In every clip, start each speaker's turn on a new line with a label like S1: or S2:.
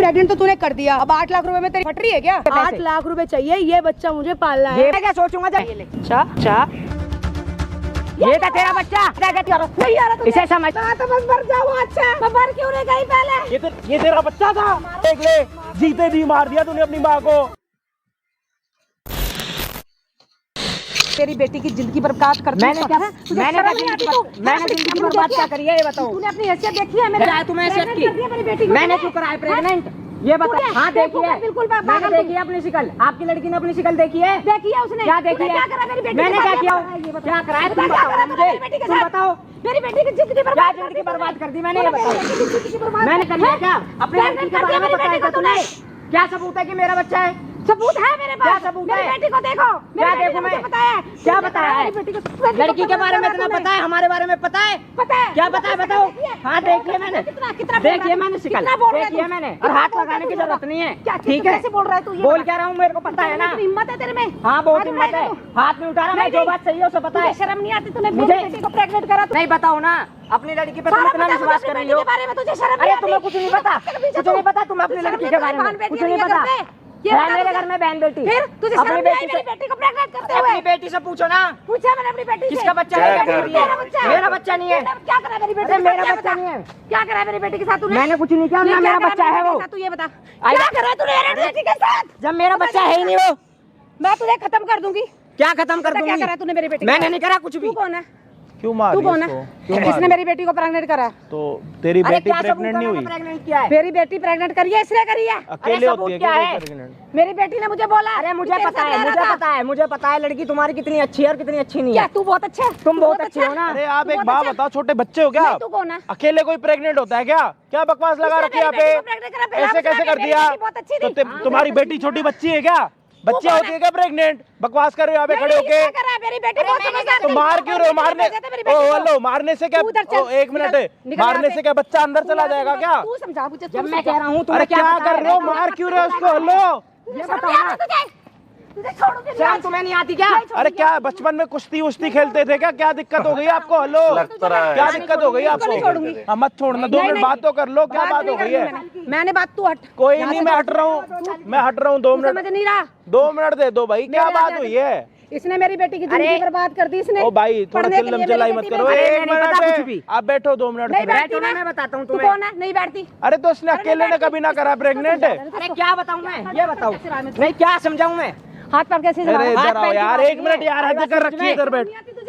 S1: Pregnant तो तूने कर दिया, अब 8 लाख रुपए में तेरी फट रही है क्या? 8 लाख रुपए चाहिए, ये बच्चा मुझे पालना है।
S2: ये मैं क्या सोचूंगा जब ये था तेरा बच्चा।
S1: नहीं आ रहा
S2: इसे समझ
S1: तो बस मर जाओ। अच्छा मैं मर क्यों नहीं गई पहले?
S3: ये तेरा बच्चा था। देख ले, जीते जी मार दिया तूने अपनी माँ को।
S1: तेरी बेटी की जिंदगी बर्बाद कर दी।
S2: मैंने जिंदगी बर्बाद क्या करी है ये बताओ।
S1: तूने अपनी हैसियत देखी है मेरे?
S2: क्या तुम्हें हैसियत की?
S1: मेरी बेटी को
S2: मैंने क्यों कराया प्रेग्नेंट ये बताओ। हाँ देखी है,
S1: बिल्कुल
S2: मैंने देखी है अपनी शिकल। आपकी लड़की ने अपनी शिकल देखी है?
S1: देखी है उसने।
S2: क्या देखी है?
S1: क्या करा मेरी बेटी?
S2: मैंने क्या किया? क्या कराया तुम बताओ मुझे। तुम बताओ
S1: मेरी बेटी की जिंदगी
S2: क्या
S1: बर्बाद
S2: जिंदगी बर्बाद कर दी मैंने ये बताओ। मैंने कर लिया क्या? अपने लड़की के बारे में बताया था तूने? क्या सबूत है कि मेरा बच्चा है?
S1: सबूत है मेरे पास।
S2: क्या सबूत है?
S1: मेरी बेटी को देखो।
S2: क्या देखूं मैं? क्या बताया है? लड़की के बारे में इतना पता है, हमारे बारे में पता है?
S1: पता है।
S2: क्या पता है बताओ। हाँ देखिए मैंने, देखिए मैंने शिकल देखिए मैंने, और हाथ लगाने की जरूरत नहीं है। ठीक है,
S1: बोल रहा है तू?
S2: बोल क्या रहा हूँ मेरे को पता है ना।
S1: हिम्मत है तेरे में?
S2: हाँ बहुत हिम्मत है, हाथ में उठा रहा मैं, जो बात सही है उसे पता है।
S1: शर्म नहीं आती? तूने मेरी बेटी को प्रेग्नेंट करा?
S2: नहीं बताओ ना, अपनी लड़की पे तुम इतना विश्वास कर रही हो।
S1: तुझे शर्म?
S2: अरे तुम्हें कुछ नहीं पता, कुछ नहीं पता। तुम अपनी लड़की के बारे में कुछ नहीं पता। है मेरे घर में बहन बेटी।
S1: फिर तुझे
S2: अपनी बेटी
S1: को प्रेग्नेंट करते हुए?
S2: अपनी बेटी से पूछो ना।
S1: पूछा मैंने अपनी बेटी से।
S2: किसका बच्चा है? मेरा बच्चा नहीं है।
S1: क्या करा मेरी बेटी?
S2: मेरा बच्चा नहीं है।
S1: क्या करा मेरी बेटी के साथ तूने?
S2: मैंने कुछ नहीं किया ना, मेरा बच्चा है वो।
S1: तू ये बता क्या करा तूने मेरी बेटी के साथ?
S2: जब मेरा बच्चा है ही नहीं वो,
S1: मैं तुझे खत्म कर दूंगी।
S2: क्या खत्म कर दूंगी?
S1: क्या करा तूने मेरी बेटी?
S2: मैंने नहीं करा कुछ भी।
S1: तू कौन है?
S3: क्यों मार
S1: तू
S3: रही
S1: कौन है? किसने मेरी बेटी को प्रेग्नेंट करा?
S3: तो तेरी बेटी प्रेग्नेंट नहीं हुई?
S2: प्रेग्नेंट किया है?
S1: मेरी बेटी प्रेग्नेंट करी है, इसने करी है।
S3: अकेले होती है
S2: क्या
S3: क्या
S2: है?
S3: प्रेग्नेंट?
S1: मेरी बेटी ने मुझे बोला।
S2: अरे मुझे पता है, मुझे पता है, मुझे पता है लड़की तुम्हारी कितनी अच्छी है और कितनी अच्छी नहीं
S1: क्या
S2: है।
S1: तू बहुत अच्छा है?
S2: तुम बहुत अच्छी हो ना।
S3: अरे आप एक बात बताओ, छोटे बच्चे हो क्या आप?
S1: तू कौन है?
S3: अकेले कोई प्रेग्नेंट होता है क्या? क्या बकवास लगा रखी है यहाँ पे? ऐसे कैसे कर दिया? तो तुम्हारी बेटी छोटी बच्ची है क्या? बच्चियाँ होती है क्या प्रेग्नेंट? बकवास कर रहे हो यहाँ पे खड़े होके?
S1: मेरी बेटी बहुत समझदार है।
S3: तो मार क्यों रहे हो? मारने हेलो, मारने से क्या? एक मिनट, मारने से क्या बच्चा अंदर चला जाएगा क्या?
S1: तू समझा मुझे।
S2: जब मैं कह रहा हूँ
S3: अरे क्या कर रहे हो? मार क्यों रहे हो उसको? हेलो,
S2: ये बताओ ना,
S1: तुझे छोड़ूंगी
S2: शर्म तुम्हें नहीं आती क्या?
S3: अरे क्या बचपन में कुश्ती उश्ती खेलते थे क्या? क्या दिक्कत हो गई आपको? हेलो, क्या दिक्कत हो गई आपको? हाँ, मत छोड़ना, 2 मिनट बात तो कर लो। क्या बात हो गई है?
S1: मैंने बात, तू हट।
S3: कोई नहीं, मैं हट रहा हूँ, मैं हट रहा हूँ। 2 मिनट,
S1: समझ नहीं रहा।
S3: 2 मिनट दे दो भाई। क्या बात हुई है?
S1: इसने मेरी बेटी की जिंदगी बर्बाद कर दी। इसने
S3: ओ भाई थोड़ा चिल्लम चिल्लाई मत करो। एक मिनट आप बैठो, 2 मिनट।
S1: नहीं बैठती
S2: मैं बताता हूँ
S1: तू
S2: तुम्हें।
S1: कौन है? नहीं बैठती।
S3: अरे तो उसने अकेले ने कभी ना करा प्रेग्नेंट है?
S2: अरे क्या बताऊँ मैं, ये बताओ। नहीं क्या समझाऊँ मैं?
S1: हाथ पैर कैसे
S3: अरे इधर आओ यार, 1 मिनट यार, हद कर रखी है। इधर बैठ,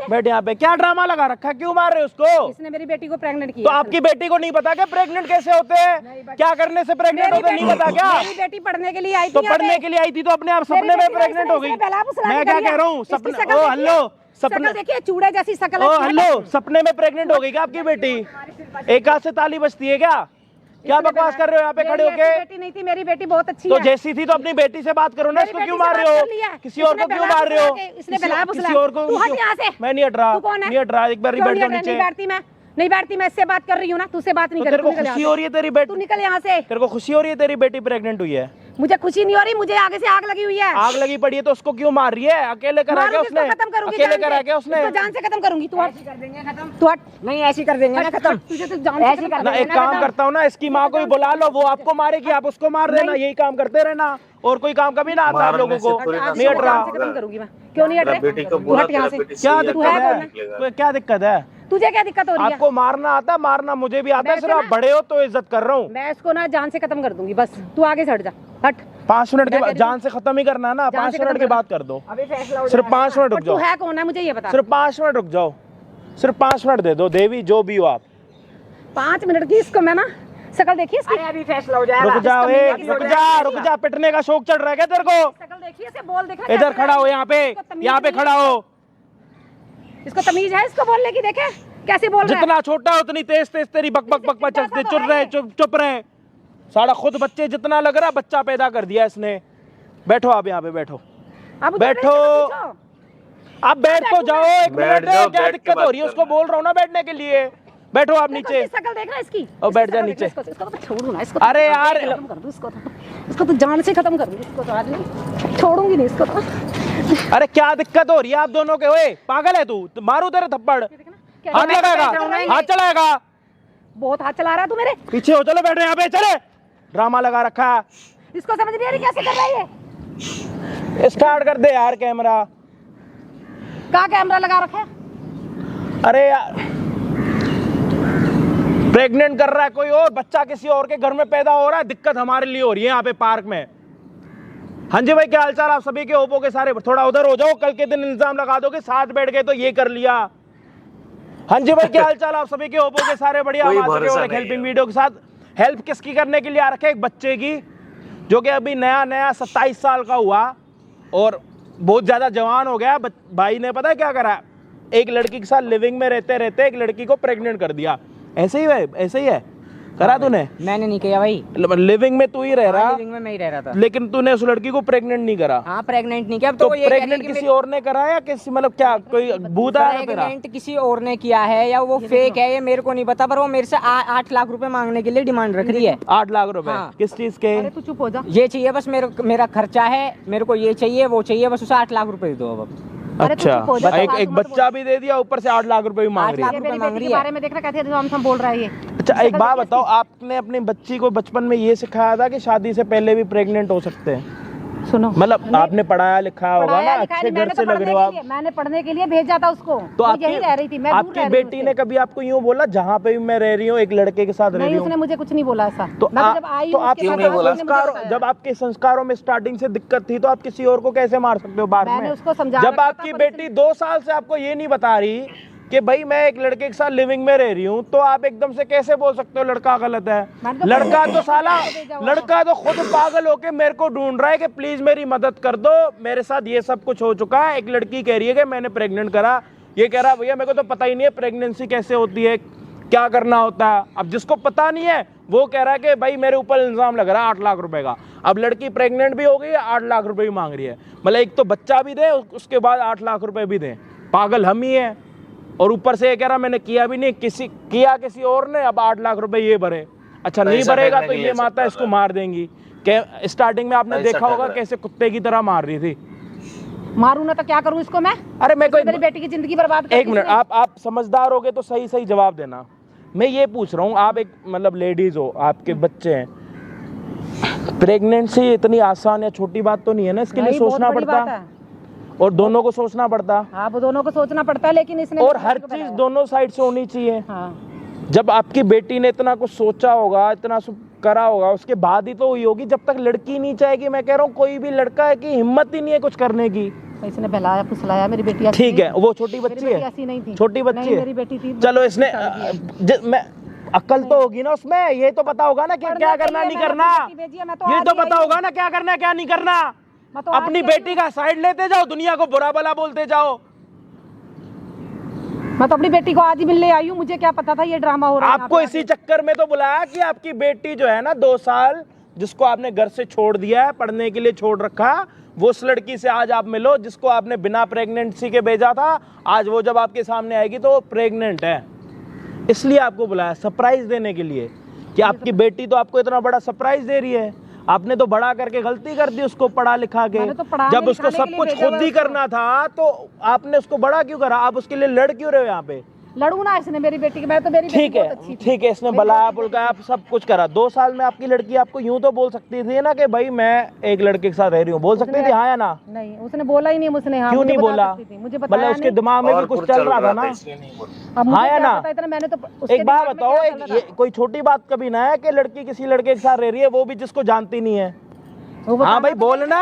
S3: बैठ यहाँ पे। क्या ड्रामा लगा रखा है? क्यों मार रहे हो उसको?
S1: इसने मेरी बेटी को प्रेग्नेंट किया।
S3: तो आपकी बेटी को नहीं पता क्या प्रेग्नेंट कैसे होते हैं? क्या करने से प्रेग्नेंट होते हैं? नहीं पता क्या?
S1: मेरी बेटी पढ़ने के लिए आई थी।
S3: तो पढ़ने के लिए आई थी तो अपने आप सपने में प्रेग्नेंट हो गई। मैं क्या कह रहा हूँ? सपने, ओ हेलो, सपने
S1: देखिए चूड़े जैसी शकल।
S3: ओ हेलो, सपने में प्रेग्नेंट हो गई क्या आपकी बेटी? एक हाथ से ताली बजती है क्या? क्या बकवास कर रहे हो यहाँ पे खड़े होके?
S1: बेटी नहीं थी मेरी बेटी, बहुत अच्छी
S3: तो
S1: है।
S3: जैसी थी तो अपनी बेटी से बात करो ना। इसको क्यों मार रहे हो? किसी और को क्यों मार रहे हो? किसी और को? मैं नहीं हट रहा, नहीं हट रहा। एक बार बैठ जाओ नीचे।
S1: नहीं बैठती, मैं इससे बात कर रही हूँ ना, तुझसे बात नहीं कर
S3: तेरे
S1: रही।
S3: को खुशी हो रही है तेरी बेटी?
S1: तू निकल यहाँ से।
S3: तेरे को खुशी हो रही है तेरी बेटी प्रेग्नेंट हुई है?
S1: मुझे खुशी नहीं हो रही, मुझे आगे से आग लगी हुई है।
S3: आग लगी पड़ी है तो उसको क्यों मार रही है? अकेले करा क्या उसने?
S1: खत्म करूंगी,
S3: अकेले करा क्या उसने?
S1: जान से खत्म करूंगी। तू हट,
S2: कर देंगे खत्म।
S1: तू हट।
S2: नहीं ऐसी कर देंगे ना खत्म।
S1: तुझे तो जान से खत्म
S3: ना एक काम करता हूँ ना, इसकी माँ को ही बुला लो, वो आपको मारेगी, आप उसको मार देना। यही काम करते रहना, और कोई काम कभी ना आता आप लोगों को। नहीं हट रहा।
S1: खत्म करूंगी मैं। क्यों नहीं हट रहे? तू हट यहाँ से।
S3: क्या दिक्कत है? क्या दिक्कत है?
S1: तुझे क्या दिक्कत हो रही है?
S3: आपको मारना आता? मारना मुझे भी आता है, सिर्फ आप बड़े हो तो इज्जत कर रहा हूँ।
S1: मैं इसको ना जान से खत्म कर दूंगी, बस तू आगे से हट जा। हट।
S3: 5 मिनट के बाद जान से खत्म ही करना है ना? 5 मिनट के बाद कर दो।
S2: अभी फैसला हो
S3: सिर्फ 5 मिनट रुक
S1: तू
S3: जाओ।
S1: है कौन है मुझे ये बता।
S3: सिर्फ 5 मिनट रुक जाओ, सिर्फ 5 मिनट दे दो देवी, जो भी हो आप।
S1: 5 मिनट की इसको मैं ना शकल देखी इसकी।
S2: अरे अभी फैसला हो जाएगा।
S3: रुक जाओ, रुक जा। पिटने का शौक चढ़ रहा है क्या तेरे को?
S1: शकल देखी इसे, बोल देखा।
S3: इधर खड़ा हो, यहाँ पे खड़ा हो।
S1: इसको तमीज है इसको बोलने की? देखे कैसे बोल रहा है।
S3: जितना छोटा उतनी तेज तेज तेरी बक बक बक बक चलते। चुप रहे। सारा खुद बच्चे जितना लग रहा, बच्चा पैदा कर दिया इसने। बैठो आप यहाँ पे, बैठो बैठो। आप बैठ तो जाओ, 1 मिनट। क्या दिक्कत हो रही है? उसको बोल रहा हूँ ना बैठने के लिए। बैठो आप नीचे।
S1: शकल देखना इसकी।
S3: और बैठ जा नीचे।
S1: इसको तो छोड़ू ना इसको।
S3: अरे यार
S1: खत्म कर दूं इसको तो जान से खत्म करूंगी इसको तो। आज नहीं छोड़ूंगी नहीं इसको तो।
S3: अरे क्या दिक्कत हो रही है आप दोनों के? ओए पागल है तू? मारू तेरे थप्पड़। हाथ लगाएगा? हाथ चलाएगा?
S1: बहुत हाथ चला रहा है तू मेरे।
S3: पीछे हो, चलो बैठो यहाँ पे, चले। ड्रामा लगा रखा है।
S1: इसको समझ नहीं आ रही कैसे कर रहा है ये।
S3: स्टार्ट कर दे यार कैमरा।
S1: कहाँ कैमरा लगा रखा है?
S3: अरे यार प्रेग्नेंट कर रहा है कोई और, बच्चा किसी और के घर में पैदा हो रहा है, दिक्कत हमारे लिए हो रही है यहाँ पे पार्क में। हाँ जी भाई, क्या हालचाल आप सभी के? ओप्पो के सारे थोड़ा उधर हो जाओ, कल के दिन इल्जाम लगा दोगे साथ बैठ गए तो ये कर लिया। हाँ जी भाई, क्या हालचाल आप सभी के? ओप्पो के सारे बढ़िया। एक हेल्पिंग वीडियो के साथ हेल्प किसकी करने के लिए आ रखे? एक बच्चे की जो कि अभी नया 27 साल का हुआ और बहुत ज्यादा जवान हो गया। भाई ने पता है क्या करा, एक लड़की के साथ लिविंग में रहते रहते एक लड़की को प्रेग्नेंट कर दिया। ऐसे ही है, ऐसे ही है करा तूने?
S2: मैंने नहीं किया भाई,
S3: लिविंग में तू ही रह रहा,
S2: लिविंग में मैं ही रह रहा था,
S3: लेकिन तूने उस लड़की को प्रेग्नेंट नहीं करा।
S2: हाँ प्रेग्नेंट नहीं किया।
S3: तो प्रेग्नेंट किसी और ने करा या किसी, मतलब क्या कोई भूत आया तेरा?
S2: प्रेग्नेंट किसी और ने किया है या वो फेक है ये मेरे को नहीं पता, पर वो मेरे से 8 लाख रुपए मांगने के लिए डिमांड रख रही है।
S3: 8 लाख रुपए?
S2: हाँ।
S3: किस चीज के?
S1: अरे तू चुप हो जा।
S2: ये चाहिए बस, मेरा खर्चा है, मेरे को ये चाहिए वो चाहिए, बस उसे 8 लाख रुपए दो अब।
S3: अच्छा, एक बच्चा भी दे दिया, ऊपर से 8 लाख रुपए भी मांग रही है।
S1: मेरी बेटी के बारे में देख रहा, कैसे हम बोल रहा है ये।
S3: अच्छा एक बात बताओ, आपने अपनी बच्ची को बचपन में ये सिखाया था कि शादी से पहले भी प्रेग्नेंट हो सकते हैं?
S1: सुनो,
S3: मतलब आपने पढ़ाया लिखा होगा ना, अच्छे घर से लग रहे हो आप।
S1: मैंने पढ़ने के लिए भेजा था उसको,
S3: तो
S1: यही रह रही थी मैं।
S3: आपकी बेटी ने कभी आपको यूँ बोला जहाँ पे भी मैं रह रही हूँ एक लड़के के साथ रह रही हूँ?
S1: उसने मुझे कुछ नहीं बोला ऐसा।
S3: तो
S1: जब आई
S3: जब आपके संस्कारों में स्टार्टिंग से दिक्कत थी तो आप किसी और को कैसे मार सकते हो बाद में?
S1: उसको समझा,
S3: जब आपकी बेटी 2 साल से आपको ये नहीं बता रही कि भाई मैं एक लड़के के साथ लिविंग में रह रही हूँ, तो आप एकदम से कैसे बोल सकते हो लड़का गलत है? लड़का तो साला, लड़का तो खुद पागल होके मेरे को ढूंढ रहा है कि प्लीज मेरी मदद कर दो, मेरे साथ ये सब कुछ हो चुका है। एक लड़की कह रही है कि मैंने प्रेग्नेंट करा, ये कह रहा है भैया मेरे को तो पता ही नहीं है प्रेगनेंसी कैसे होती है, क्या करना होता है। अब जिसको पता नहीं है वो कह रहा है कि भाई मेरे ऊपर इल्जाम लग रहा है 8 लाख रुपए का। अब लड़की प्रेग्नेंट भी हो गई है, 8 लाख रुपए भी मांग रही है। मतलब एक तो बच्चा भी दे, उसके बाद 8 लाख रुपए भी दे। पागल हम ही है। और ऊपर से ये कह रहा मैंने किया भी नहीं, किसी और ने, अब 8 लाख रुपए ये भरे। अच्छा नहीं भरेगा तो ये माता इसको मार देंगी। स्टार्टिंग में आपने देखा होगा कैसे कुत्ते की तरह मार रही थी।
S1: मारूं ना तो क्या करूं इसको मैं?
S3: अरे मैं कोई
S1: मेरी बेटी की जिंदगी बर्बाद कर दी।
S3: एक मिनट, आप समझदार होगे तो सही सही जवाब देना। मैं ये पूछ रहा हूँ, आप एक मतलब लेडीज हो, आपके बच्चे हैं, प्रेगनेंसी इतनी आसान या छोटी बात तो नहीं है ना, इसके लिए सोचना पड़ता और दोनों को सोचना पड़ता।
S1: हाँ वो दोनों को सोचना पड़ता है, लेकिन इसने
S3: और हर चीज दोनों साइड से होनी चाहिए।
S1: हाँ।
S3: जब आपकी बेटी ने इतना कुछ सोचा होगा, इतना करा होगा, उसके बाद ही तो हुई होगी। जब तक लड़की नहीं चाहेगी, मैं कह रहा हूँ कोई भी लड़का है कि हिम्मत ही नहीं है कुछ करने की।
S1: इसने बहलाया फुसलाया मेरी बेटी।
S3: ठीक है, वो छोटी बच्ची है,
S1: ऐसी नहीं थी,
S3: छोटी बच्ची है,
S1: मेरी बेटी थी।
S3: चलो इसने मैं अक्ल तो होगी ना उसमें, ये तो पता होगा ना कि क्या करना नहीं करना, ये तो पता होगा ना क्या करना क्या नहीं करना। अपनी बेटी का साइड लेते जाओ, दुनिया को बुरा भला बोलते जाओ।
S1: मैं तो अपनी बेटी को आज ही मिलने आई हूँ, मुझे क्या पता था ये ड्रामा हो रहा है।
S3: आपको इसी चक्कर में तो बुलाया कि आपकी बेटी जो है ना 2 साल, जिसको आपने घर से छोड़ दिया है, पढ़ने के लिए छोड़ रखा, वो उस लड़की से आज आप मिलो जिसको आपने बिना प्रेगनेंसी के भेजा था। आज वो जब आपके सामने आएगी तो वो प्रेग्नेंट है, इसलिए आपको बुलाया सरप्राइज देने के लिए कि आपकी बेटी तो आपको इतना बड़ा सरप्राइज दे रही है। आपने तो बड़ा करके गलती कर दी उसको पढ़ा लिखा के। जब उसको सब कुछ खुद ही करना था तो आपने उसको बड़ा क्यों करा? आप उसके लिए लड़ क्यों रहे हो यहाँ पे?
S1: लड़ू ना इसने मेरी बेटी की, मैं तो मेरी
S3: ठीक है, ठीक है, इसने बुलाया बुलगाया, आप सब कुछ करा। 2 साल में आपकी लड़की आपको यूं तो बोल सकती थी ना कि भाई मैं एक लड़के के साथ रह रही हूँ, बोल सकती थी हाँ या ना?
S1: नहीं, उसने बोला ही नहीं मुझसे। हाँ,
S3: क्यों नहीं बोला?
S1: मुझे
S3: मतलब उसके दिमाग में भी कुछ चल रहा था ना, हाँ या ना?
S1: मैंने तो
S3: एक बात बताओ, ये कोई छोटी बात कभी ना है कि लड़की किसी लड़के के साथ रह रही है, वो भी जिसको जानती नहीं है। हाँ भाई बोलना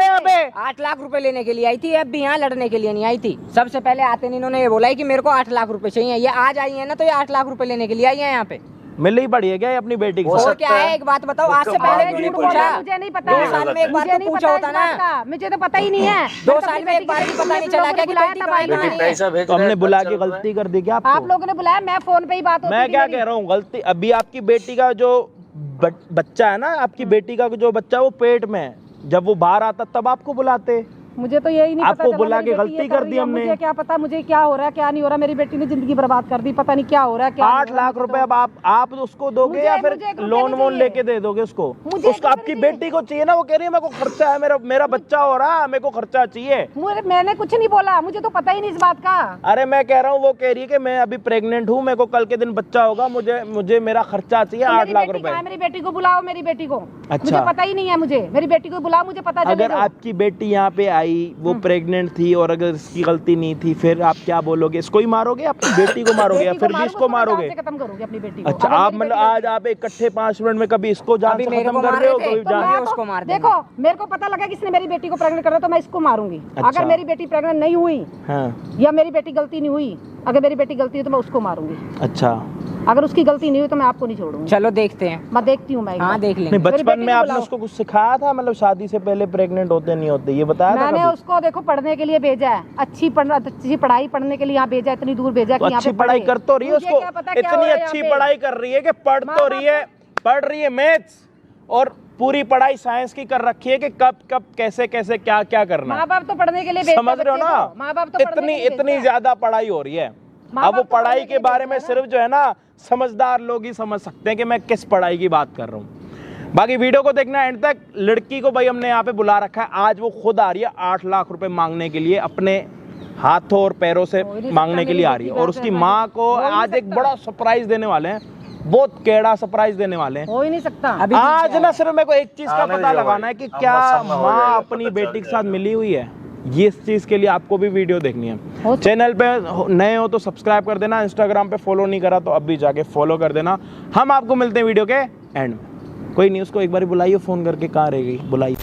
S3: यहाँ पे।
S2: 8 लाख रुपए लेने के लिए आई थी, अब भी यहाँ लड़ने के लिए नहीं आई थी। सबसे पहले आते नहीं इन्होंने ये बोला है कि मेरे को 8 लाख रुपए चाहिए। ये आज आई है ना, तो ये 8 लाख रुपए लेने के लिए आई है यहाँ पे।
S3: मिल ही पड़ी है क्या अपनी बेटी को?
S2: और क्या है, एक बात बताओ, आज से पहले क्यों नहीं पूछा?
S1: मुझे नहीं पता।
S2: 2 साल में एक बार तो पूछा होता ना।
S1: मुझे तो पता ही नहीं है।
S2: 2 साल में एक बार भी पता नहीं चला क्या कि बेटी कहाँ है?
S3: तो हमने बुला के गलती कर दी क्या?
S1: आप लोगों ने बुलाया, मैं फोन पे ही बात होती।
S3: मैं क्या कह रहा हूँ, गलती अभी आपकी बेटी का जो बच्चा है ना, आपकी बेटी का जो बच्चा वो पेट में है, जब वो बाहर आता तब आपको बुलाते।
S1: मुझे तो यही नहीं
S3: आपको
S1: पता चला
S3: बुला
S1: मेरी
S3: के
S1: बेटी ये
S3: गलती
S1: कर
S3: कर
S1: रही
S3: दी
S1: है,
S3: हमने।
S1: मुझे क्या पता मुझे क्या हो रहा है क्या नहीं हो रहा। मेरी बेटी ने जिंदगी बर्बाद कर दी, पता नहीं क्या हो रहा है क्या
S3: 8 लाख रुपए अब आप उसको दोगे या फिर
S1: मुझे एक रुपया
S3: लोन
S1: नहीं
S3: वोन
S1: चाहिए।
S3: लेके दे दोगे उसको?
S1: मुझे एक
S3: उसको
S1: रुपया
S3: आपकी
S1: नहीं
S3: बेटी को चाहिए ना, वो कह रही है मेरे को खर्चा है, मेरा बच्चा हो रहा है, मेरे को खर्चा चाहिए।
S1: मैंने कुछ नहीं बोला, मुझे तो पता ही नहीं इस बात का।
S3: अरे मैं कह रहा हूँ, वो कह रही है कि मैं अभी प्रेग्नेंट हूँ, मेरे को कल के दिन बच्चा होगा, मुझे मेरा खर्चा चाहिए 8 लाख रुपए।
S1: मेरी बेटी को बुलाओ, मेरी बेटी को।
S3: अच्छा।
S1: मुझे पता ही नहीं है, मुझे मेरी बेटी को बुलाओ, मुझे पता चले
S3: अगर
S1: तो।
S3: आपकी बेटी यहाँ पे आई, वो प्रेग्नेंट थी और अगर इसकी गलती नहीं थी, फिर आप क्या बोलोगे? इसको ही मारोगे, अपनी बेटी को मारोगे या
S1: बेटी को
S3: फिर भी इसको
S1: मारूंगा,
S3: मारोगे?
S1: जान से खत्म करूंगी अपनी बेटी को।
S3: अच्छा,
S1: अगर
S3: आप
S1: मेरी
S3: मतलब
S1: बेटी
S3: आज आप इकट्ठे 5 मिनट में कभी इसको जान
S2: अभी
S3: से
S2: मेरे
S3: खत्म
S2: को
S3: कर
S2: मार
S3: रहे हो,
S2: रहे थे,
S3: कभी
S2: तो
S3: जान
S2: मैं उसको मार देंगे।
S1: देखो, मेरे को पता लगा किसने मेरी बेटी को प्रेग्नेंट कर रहा, तो मैं इसको मारूंगी।
S3: अच्छा।
S1: अगर मेरी बेटी प्रेग्नेंट नहीं हुई
S3: हाँ।
S1: या मेरी बेटी गलती नहीं हुई, अगर मेरी बेटी गलती हुई तो मैं उसको मारूंगी।
S3: अच्छा,
S1: अगर उसकी गलती नहीं हुई तो मैं आपको नहीं छोड़ूंगी।
S2: चलो देखते हैं।
S1: मैं देखती हूँ मैं एक
S2: हाँ
S1: बार।
S2: देख
S3: नहीं
S2: लेंगे।
S3: बचपन
S1: बेटी
S3: में
S1: को
S3: आपने
S1: बुलाओ।
S3: उसको कुछ सिखाया था, मतलब शादी से पहले प्रेग्नेंट होते नहीं होते, ये बताया था
S1: मैंने
S3: कभी?
S1: उसको देखो पढ़ने के लिए भेजा है, अच्छी पढ़ाई पढ़ने के लिए यहाँ भेजा है, इतनी दूर भेजा
S3: तो
S1: कि यहाँ
S3: अच्छी
S1: पे
S3: पढ़ाई
S1: पढ़े।
S3: कर तो रही है
S1: मुझे
S3: उसको,
S1: क्या पता क्या हो
S3: इतनी
S1: रहा है
S3: अच्छी
S1: यहाँ पे।
S3: पढ़ाई कर रही है कि पढ़ रही है मैथ्स और पूरी पढ़ाई साइंस की कर रखी है कि कब कैसे क्या करना है।
S1: माँ बाप तो पढ़ने के लिए भेजते
S3: समझ रहे हो
S1: बच्चे
S3: ना?
S1: को। माँ बाप तो पढ़ने के लिए
S3: इतनी
S1: भेजते हैं।
S3: ज्यादा पढ़ाई हो रही है।
S1: माँ
S3: अब वो
S1: बाप तो
S3: पढ़ाई
S1: पढ़ने के
S3: के
S1: लिए
S3: बारे में
S1: भेजते हैं
S3: सिर्फ जो है ना, समझदार लोग ही समझ सकते हैं कि मैं किस पढ़ाई की बात कर रहा हूँ। बाकी वीडियो को देखना एंड तक। लड़की को भाई हमने यहाँ पे बुला रखा है, आज वो खुद आ रही है 8 लाख रुपए मांगने के लिए, अपने हाथों और पैरों से
S1: हो ही नहीं
S3: मांगने
S1: सकता,
S3: के लिए आ रही है। और उसकी माँ को आज एक बड़ा सरप्राइज देने वाले हैं, बहुत कैड़ा सरप्राइज देने वाले हैं।
S1: हो ही नहीं सकता।
S2: अभी
S3: आज ना सिर्फ मेरे को एक चीज का पता लगाना है कि क्या माँ अपनी बेटी के साथ मिली हुई है। ये इस चीज के लिए आपको भी वीडियो देखनी है। चैनल पे नए हो तो सब्सक्राइब कर देना, इंस्टाग्राम पे फॉलो नहीं करा तो अब भी जाके फॉलो कर देना। हम आपको मिलते हैं वीडियो के एंड में। कोई नहीं, उसको एक बार बुलाइए फोन करके, कहाँ रह गई, बुलाइए।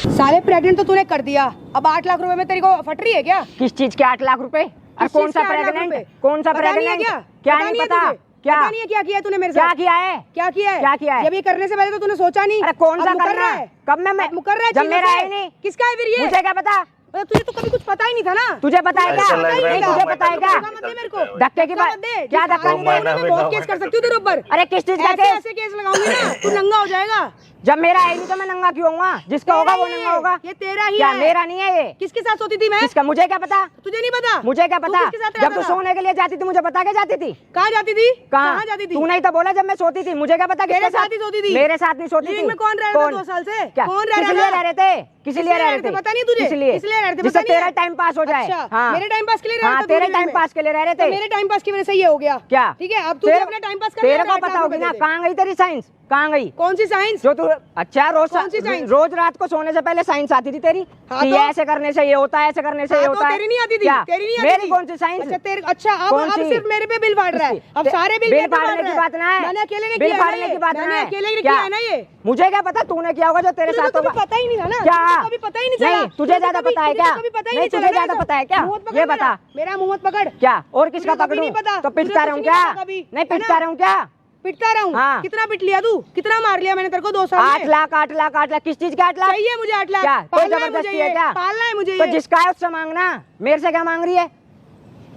S4: साले प्रेग्नेंट तो तूने कर दिया, अब 8 लाख रुपए में तेरी को फट रही है क्या?
S2: किस चीज के 8 लाख रुपए? और कौन सा
S4: चीज़ के 8 लाख
S2: प्रेग्नेंट?
S4: रुपए?
S2: कौन सा
S4: पता नहीं है
S2: प्रेग्नेंट?
S4: क्या?
S2: क्या नहीं
S4: है
S2: पता?
S4: तुझे?
S2: क्या
S4: पता नहीं है क्या किया है तूने मेरे
S2: क्या
S4: साथ?
S2: किया है?
S4: क्या किया है?
S2: क्या किया है?
S4: जब ये करने से पहले तो तूने सोचा नहीं।
S2: अरे कौन
S4: अब
S2: सा
S4: मुकर
S2: करना
S4: रहा
S2: है? कब मैं
S4: अब मुकर रहा है
S2: जब
S4: चीज़ों
S2: मेरा
S4: से।
S2: है नहीं।
S4: किसका है फिर ये?
S2: मुझे क्या पता?
S4: तुझे तो कभी कुछ पता ही नहीं था ना।
S2: तुझे पता है क्या?
S4: पता ही
S2: नहीं
S4: था।
S2: तुझे पता है क्या?
S4: धक्का मत दे मेरे को।
S2: धक्के की
S4: धक्का
S2: बात?
S4: मत दे।
S2: क्या
S4: जिस
S2: धक्का
S4: हाथ
S2: नहीं
S4: में
S2: देना?
S4: मैं बहुत केस कर सकती हूँ तेरे ऊपर।
S2: अरे किस चीज का
S4: ऐसे
S2: केस?
S4: ऐसे केस लगाऊंगी ना, तू नंगा हो जाएगा।
S2: जब मेरा है नहीं तो मैं नंगा क्यों होऊंगा? जिसका होगा वो नंगा होगा।
S4: ये तेरा ही
S2: क्या
S4: है।
S2: मेरा नहीं है ये?
S4: किसके साथ सोती थी मैं?
S2: किसका? मुझे क्या पता?
S4: तुझे नहीं पता?
S2: मुझे क्या
S4: तू
S2: पता?
S4: किसके साथ
S2: जब
S4: रहता
S2: तू
S4: था?
S2: सोने के लिए जाती थी मुझे बता के जाती थी?
S4: कहाँ जाती थी?
S2: कहाँ
S4: जाती थी?
S2: तू नहीं तो बोला जब मैं सोती थी। मुझे क्या पता
S4: तेरे
S2: किसके
S4: साथ ही सोती थी।
S2: मेरे साथ नहीं सोती थी।
S4: लिविंग में कौन रह रहा था 2 साल से?
S2: क्या?
S4: कौन रह
S2: किस
S4: रहा
S2: लिए
S4: था?
S2: रह रहे थे? किस लिए रह रहे थे?
S4: पता नहीं तुझे?
S2: इसलिए
S4: इसलिए रह रहे थे,
S2: जिससे
S4: पता नहीं
S2: तेरा
S4: है?
S2: टाइम पास हो जाए।
S4: अच्छा,
S2: हाँ
S4: मेरे टाइम पास के लिए रह रहा
S2: हाँ
S4: था
S2: तेरे
S4: तू
S2: टाइम
S4: में।
S2: पास के लिए रह रहे
S4: तो
S2: थे।
S4: मेरे टाइम पास की वजह से ये हो गया।
S2: क्या?
S4: ठीक है, अब तू अपना टाइम पास कर
S2: तेरे
S4: ले,
S2: को
S4: 8
S2: पता
S4: लाख
S2: होगी
S4: रुपए
S2: ना
S4: दे दे।
S2: कहाँ गई तेरी साइंस? कहाँ गई?
S4: कौन सी साइंस?
S2: जो तू अच्छा
S4: कौन सी साइंस?
S2: रोज रात को सोने से पहले साइंस आती थी तेरी
S4: हाँ
S2: कि
S4: तो?
S2: ऐसे करने से ये होता है, ऐसे करने से ये
S4: हाँ,
S2: होता
S4: तो
S2: है।
S4: तेरी नहीं आती थी?
S2: क्या?
S4: तेरी नहीं आती
S2: मेरी
S4: थी?
S2: कौन सी साइंस?
S4: अच्छा
S2: कौन
S4: अब
S2: सी?
S4: सिर्फ मेरे पे बिल फाड़ रहा है। अब सारे बिल
S2: बिल फाड़ने की बात ना है।
S4: मैंने अकेले ने
S2: बिल
S4: किया है
S2: फाड़ने
S4: ना
S2: की
S4: ये।
S2: बात ना
S4: मैंने
S2: है।
S4: अकेले ने
S2: क्या?
S4: किया है ना ये।
S2: मुझे क्या पता तूने किया होगा जो तेरे
S4: तुझे
S2: साथ
S4: तो
S2: होगा।
S4: कभी पता ही नहीं था ना।
S2: क्या?
S4: तुझे कभी पता ही नहीं चला।
S2: नहीं तुझे ज्यादा पता है क्या?
S4: कभी पता ही
S2: नहीं
S4: नहीं
S2: तुझे
S4: चला
S2: ज्यादा पता है क्या?
S4: मुंह मत पकड़
S2: ये
S4: मेरा।
S2: बता।
S4: मेरा मुंह मत पकड़।
S2: क्या? और किसका
S4: तुझे कभी
S2: पकड़ूं?
S4: नहीं पता।
S2: तो
S4: तुझे
S2: पिटता
S4: कुछ
S2: रहूं
S4: नहीं
S2: क्या?
S4: पता कभी।
S2: नहीं
S4: है
S2: पिटता
S4: ना?
S2: रहूं क्या?
S4: पिटता रहूं?
S2: हाँ।
S4: कितना पिट लिया तू? कितना मार लिया मैंने तेरे को 2 साल में?
S2: 8 लाख 8 लाख 8 लाख किस चीज के 8 लाख?
S4: चाहिए मुझे 8 लाख।
S2: क्या? कोई
S4: पालना है
S2: जबरदस्ती
S4: मुझे
S2: है
S4: ये।
S2: क्या?
S4: पालना है मुझे
S2: तो
S4: ये।
S2: जिसका है उससे मांगना। मेरे से क्या मांग रही है?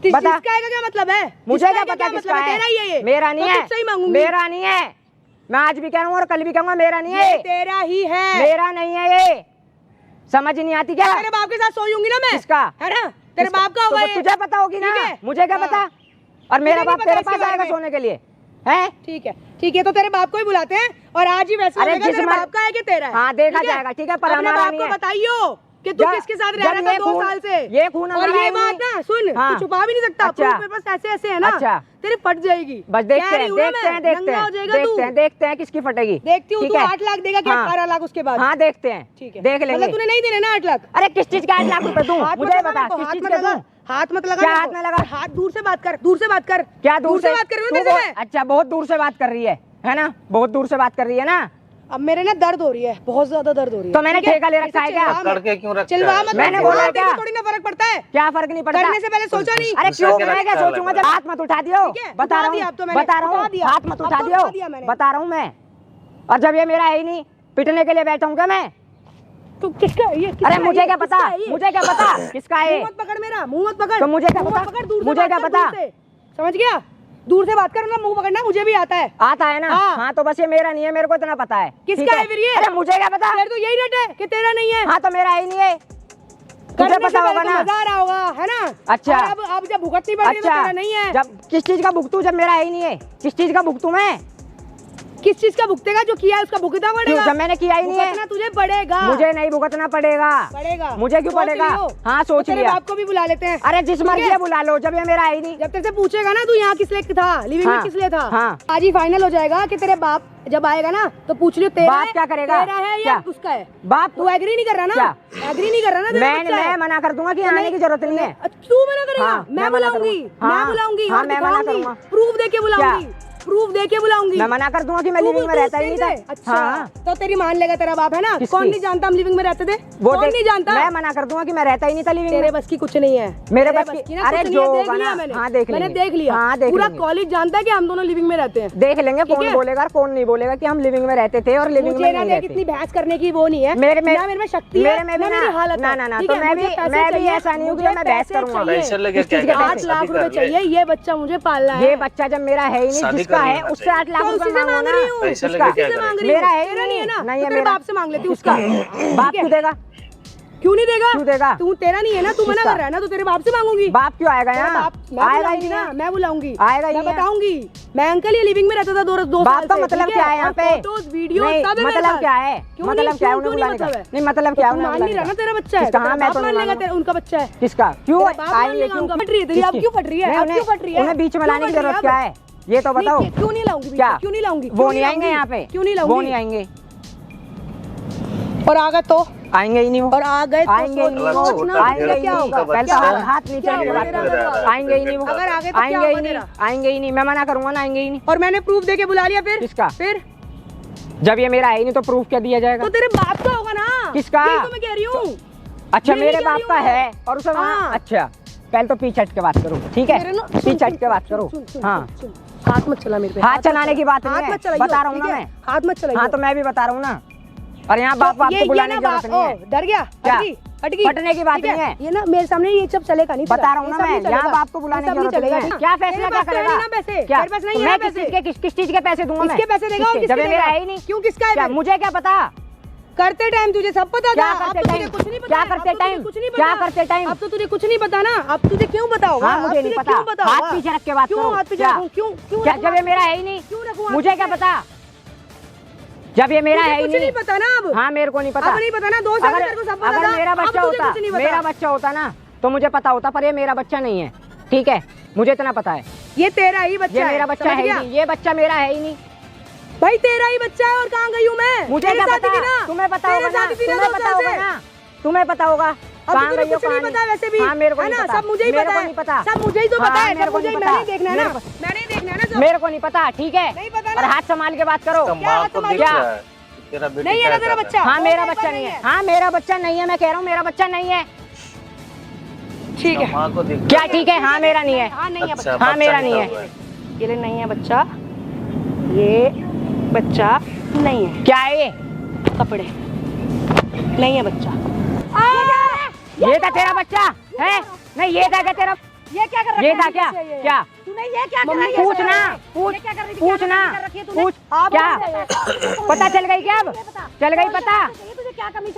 S4: जिसका
S2: बता।
S4: है का क्या मतलब है?
S2: मुझे
S4: जिसका
S2: क्या
S4: है का
S2: पता किसका
S4: मतलब
S2: है?
S4: तेरा ही है ये।
S2: मेरा नहीं
S4: तो
S2: है।
S4: तुझसे ही मांगूंगी।
S2: मेरा नहीं है। मैं आज भी कह रहा हूँ और कल भी कहूंगा मेरा नहीं है।
S4: ये तेरा ही है।
S2: मेरा नहीं है ये। समझ नहीं आती क्या?
S4: तेरे बाप के साथ सोई होंगी ना मैं।
S2: किसका?
S4: है ना? तेरे बाप का होगा
S2: तो
S4: ये।
S2: तुझे पता होगी ना।
S4: ठीक है?
S2: मुझे क्या
S4: हाँ।
S2: पता? और मेरा
S4: मुझे नहीं
S2: बाप
S4: पता
S2: तेरे
S4: इसके
S2: पास
S4: बारे
S2: आएगा
S4: में।
S2: सोने के लिए है?
S4: ठीक है तो तेरे बाप को ही बुलाते हैं और आज ही वैसे
S2: अरे
S4: होगा तेरे
S2: जिस
S4: बाप का है कि तेरा है।
S2: हाँ देखा जाएगा ठीक है पर
S4: अपने
S2: हमारा
S4: बाप
S2: नहीं
S4: को
S2: है।
S4: बताइयो कि तू
S2: जब-
S4: किसके साथ रह
S2: जब
S4: रहा था
S2: ये
S4: 2
S2: खून-
S4: साल से।
S2: ये खून
S4: और
S2: हमारा
S4: ये
S2: है
S4: बात
S2: नहीं।
S4: ना सुन
S2: हाँ।
S4: तू छुपा भी नहीं सकता।
S2: अच्छा।
S4: मेरे पास ऐसे ऐसे है ना
S2: अच्छा।
S4: तेरी फट जाएगी।
S2: बस देखते हैं
S4: नंगा हो जाएगा तू।
S2: देखते हैं किसकी फटेगी।
S4: देखती हूँ
S2: ठीक
S4: तू
S2: है?
S4: 8 लाख देगा क्या?
S2: हाँ।
S4: 18 लाख उसके बाद।
S2: हाँ देखते हैं।
S4: ठीक है
S2: देख लेंगे।
S4: मतलब तूने नहीं देने ना 8 लाख?
S2: अरे किस चीज का 8 लाख रुपए दूं?
S4: हाथ मत
S2: मुझे
S4: लगा
S2: बता
S4: मेरे को,
S2: किस
S4: हाथ
S2: चीज
S4: मत
S2: के
S4: लगा।
S2: दूं?
S4: हाथ मत लगा
S2: क्या
S4: मेरे
S2: हाथ
S4: को।
S2: में लगा?
S4: हाथ दूर से बात कर। दूर से बात कर।
S2: क्या दूर से
S4: बात कर रही हूँ तेरे से मैं।
S2: अच्छा बहुत दूर से बात कर रही है ना? बहुत दूर से बात कर रही है ना?
S4: अब मेरे ना दर्द हो रही है, बहुत ज्यादा दर्द हो रही है।
S2: तो मैंने
S4: ठीक है?
S2: ठेका ले रखा है क्या?
S4: चिल्ला मत।
S5: करके क्यों रखा
S4: चिल्ला
S5: है?
S4: मत।
S2: मैंने बोला
S4: तेरे को
S2: क्या?
S4: थोड़ी ना फर्क पड़ता है।
S2: क्या फर्क नहीं पड़ता?
S4: करने से पहले सोचा नहीं।
S2: अरे
S5: दूसरा
S2: क्यों?
S5: क्या
S2: मैं क्या
S5: रखा है
S2: सोचूंगा
S5: लगा?
S2: जब हाथ मत उठा दियो।
S4: ठीक है,
S2: बता
S4: उठा
S2: रहा
S4: दिया अब तो
S2: हूँ
S4: मैंने,
S2: बता रहा
S4: उठा
S2: हूँ
S4: दिया।
S2: हाथ मत
S4: अब
S2: उठा
S4: तो
S2: दियो।
S4: उठा दिया मैंने।
S2: बता रहा हूँ मैं। और जब ये मेरा है ही नहीं पिटने के लिए बैठा हूँ क्या मैं?
S4: तू किसका है ये? किसका
S2: अरे
S4: है
S2: मुझे
S4: ये?
S2: क्या पता?
S4: किसका है ये?
S2: मुझे क्या पता किसका है?
S4: मुंह मत पकड़ मेरा, मुंह मत पकड़।
S2: तो मुझे क्या
S4: मुंह
S2: पता?
S4: मत पकड़, दूर से
S2: मुझे
S4: बात
S2: क्या
S4: कर,
S2: पता?
S4: दूर से। समझ गया? दूर से बात कर ना, मुंह पकड़ना मुझे भी आता है।
S2: आता है ना? हाँ तो बस ये मेरा नहीं है, मेरे को इतना पता है।
S4: किसका है फिर ये?
S2: अरे मुझे क्या पता?
S4: फिर तो यही नट है कि तेरा नहीं है।
S2: हाँ तो मेरा ही नहीं है, तुझे पता होगा ना।
S4: मजा आ रहा होगा है ना?
S2: अच्छा
S4: अब जब भुगतनी पड़ रही है तो तेरा नहीं है।
S2: जब किस चीज का भुगतू जब मेरा ही नहीं है? किस चीज का भुगतू मैं?
S4: किस चीज का भुगतेगा? जो किया है उसका भुगतना पड़ेगा।
S2: जब मैंने किया ही नहीं है
S4: भुगतना तुझे पड़ेगा।
S2: मुझे नहीं भुगतना पड़ेगा।
S4: पड़ेगा।
S2: मुझे क्यों पड़ेगा? हाँ सोच लिया।
S4: बाप को भी बुला लेते हैं।
S2: अरे जिस मर्जी बुला लो, जब ये मेरा ही नहीं।
S4: जब तेरे से पूछेगा ना तू यहाँ किस लिए था, लिविंग में किस लिए था,
S2: हाँ।
S4: आज ही फाइनल हो जाएगा कि तेरे बाप जब आएगा ना तो पूछ लियो तेरा
S2: बाप क्या करेगा?
S4: तेरा है या उसका है?
S2: बाप
S4: तू एग्री नहीं कर रहा ना? एग्री नहीं कर रहा ना?
S2: मैं मना कर दूंगा कि आने की जरूरत नहीं है।
S4: तू मना करेगा?
S2: हाँ,
S4: मैं बुलाऊंगी, मैं बुलाऊंगी,
S2: हाँ मैं मना करूंगा।
S4: प्रूफ दे के बुलाऊंगी, प्रूफ दे के बुलाऊंगी।
S2: मैं मना कर दूंगा कि मैं लिविंग में रहता ही नहीं था।
S4: अच्छा तो तेरी मान लेगा तेरा बाप है ना? कौन नहीं जानता हम लिविंग में रहते थे?
S2: वो
S4: कौन नहीं जानता?
S2: मैं मना कर दूंगा कि मैं रहता ही नहीं था लिविंग में।
S4: तेरे बस की कुछ नहीं है।
S2: मेरे बस की अरे जो
S4: देख लिया मैंने।
S2: हाँ देख
S4: मैंने देख लिया।
S2: हाँ देख
S4: पूरा कॉलेज जानता है कि हम दोनों लिविंग में रहते हैं।
S2: देख लेंगे कौन बोलेगा और कौन नहीं बोलेगा कि हम लिविंग में रहते थे और लिविंग में नहीं रहते।
S4: इतनी बहस करने की वो नहीं है
S2: मेरे में
S4: शक्ति है,
S2: मेरे में भी
S4: मेरी हालत
S2: ना तो मैं भी ऐसा नहीं हूँ कि मैं बहस करूंगा।
S4: 8 लाख रुपए चाहिए, ये बच्चा मुझे पालना है।
S2: ये बच्चा जब मेरा है ही नहीं, जिसका है उससे 8 लाख रुपए मांग रही हूँ। मेरा है नहीं है ना? नहीं है, मेरे बाप
S4: से मांग लेती उसका।
S2: बाप क्यों देगा?
S4: क्यों नहीं देगा?
S2: क्यों देगा?
S4: तू तेरा नहीं है ना, तू मना कर रहा है ना, तो तेरे बाप से मांगूंगी।
S2: बाप क्यों आएगा यहाँ?
S4: आएगा ही ना, मैं बुलाऊंगी,
S2: आएगा ही
S4: मैं बताऊंगी। मैं अंकल ये लिविंग में रहता था 2 साल
S2: बाप का मतलब क्या है यहाँ पे?
S4: वीडियो
S2: मतलब क्या है? मतलब क्या है उन्हें बुलाने का? नहीं मतलब क्या है उन्हें बुलाने का?
S4: ना तेरा बच्चा है,
S2: हाँ मैं तो नहीं मानूंगा।
S4: उनका बच्चा है।
S2: किसका? क्यों आएंगे? क्यों
S4: फट रही है? अब क्यों फट रही है? क्यों फट रही है?
S2: उन्हें बीच में लाने की जरूरत क्या है? ये तो बताओ।
S4: क्यों नहीं लाऊंगी?
S2: क्या
S4: क्यों नहीं लाऊंगी?
S2: वो नहीं आएंगे यहाँ पे?
S4: क्यों नहीं लाऊंगी?
S2: वो नहीं आएंगे।
S4: और आ गए तो
S2: आएंगे ही नहीं वो।
S4: और आ गए तो
S2: आएंगे ही नहीं वो। आएंगे ही नहीं। पहले हाथ नीचे करके बात करो। आएंगे ही नहीं वो।
S4: अगर आगे तो
S2: आएंगे ही नहीं। आएंगे ही नहीं, मैं मना करूंगा ना, आएंगे ही नहीं।
S4: और मैंने प्रूफ देके बुला लिया फिर?
S2: किसका?
S4: फिर
S2: जब ये मेरा है ही नहीं तो प्रूफ क्या दिया जाएगा?
S4: तो तेरे बाप का होगा ना।
S2: किसका?
S4: यही तो मैं कह रही हूँ।
S2: अच्छा मेरे बाप का है और उसे वहाँ। अच्छा पहले तो पीछे हट के बात करो, ठीक है? पीछे हट के बात करो। हाँ
S4: हाथ मत चला मेरे पे।
S2: हाथ चलाने की बात नहीं है, बता रहा हूँ ना मैं।
S4: हाथ मत चला।
S2: हाँ तो मैं भी बता रहा हूँ ना। और यहाँ बाप आपको बुलाने की जरूरत नहीं है।
S4: डर गया?
S2: अटकी फटने की बात नहीं है।
S4: ये ना मेरे सामने ये सब चलेगा नहीं।
S2: बता रहा हूँ ना मैं, यहाँ बाप को बुलाने की जरूरत नहीं है। क्या फैसला क्या करेगा? क्या मैं किस चीज के पैसे दूंगा? मैं
S4: किसके पैसे देगा?
S2: जब मेरा है ही नहीं।
S4: क्यों किसका है?
S2: मुझे क्या पता?
S4: करते टाइम तुझे सब पता था।
S2: क्या करते टाइम? क्या करते टाइम? क्या करते टाइम?
S4: अब तो तुझे कुछ नहीं पता ना। अब तुझे क्यों बताओ?
S2: हाँ मुझे नहीं पता। हाथ पीछे रख के बात करो।
S4: क्यों?
S2: क्या जब ये मेरा है ही नहीं मुझे क्या पता? जब ये मेरा है ही
S4: नहीं पता ना अब।
S2: हाँ मेरे को नहीं पता।
S4: अब नहीं पता ना। 2 साल मेरे को सब पता था।
S2: अगर मेरा बच्चा होता ना तो मुझे पता होता, पर ये मेरा बच्चा नहीं है, ठीक है? मुझे इतना पता है।
S4: ये तेरा ही बच्चा है।
S2: ये मेरा बच्चा है ही नहीं। ये बच्चा मेरा है ही नहीं
S4: भाई, तेरा ही बच्चा है। और कहाँ गई हूँ मैं?
S2: मुझे क्या पता? तुम्हें पता होगा ना। तुम्हें पता होगा ना। तुम्हें पता होगा कहाँ गई हो?
S4: नहीं पता वैसे भी।
S2: हाँ मेरे को नहीं पता।
S4: सब मुझे ही पता है। सब मुझे ही तो पता है।
S2: मेरे को नहीं पता।
S4: मैंने देखना है ना। मैंने देखना है ना।
S2: मेरे को नहीं पता, ठीक है?
S4: नहीं पता
S2: और हाथ संभाल के बात करो।
S4: क्या नहीं है ना तेरा बच्चा?
S2: हाँ मेरा बच्चा नहीं है। हाँ मेरा बच्चा नहीं है, मैं कह रहा हूँ मेरा बच्चा नहीं है।
S4: ठीक है
S2: क्या ठीक है? हाँ मेरा नहीं है।
S4: हाँ नहीं है
S2: बच्चा। हाँ मेरा नहीं है।
S4: ये नहीं है बच्चा। ये बच्चा नहीं है।
S2: क्या है ये?
S4: कपड़े नहीं है बच्चा।
S2: ये था तेरा बच्चा है? नहीं ये था क्या तेरा?
S4: ये क्या कर रहा है?
S2: ये था क्या? क्या
S4: तूने ये क्या कर रही है?
S2: पूछना पूछना पूछ क्या पता चल गई क्या? अब चल गई पता?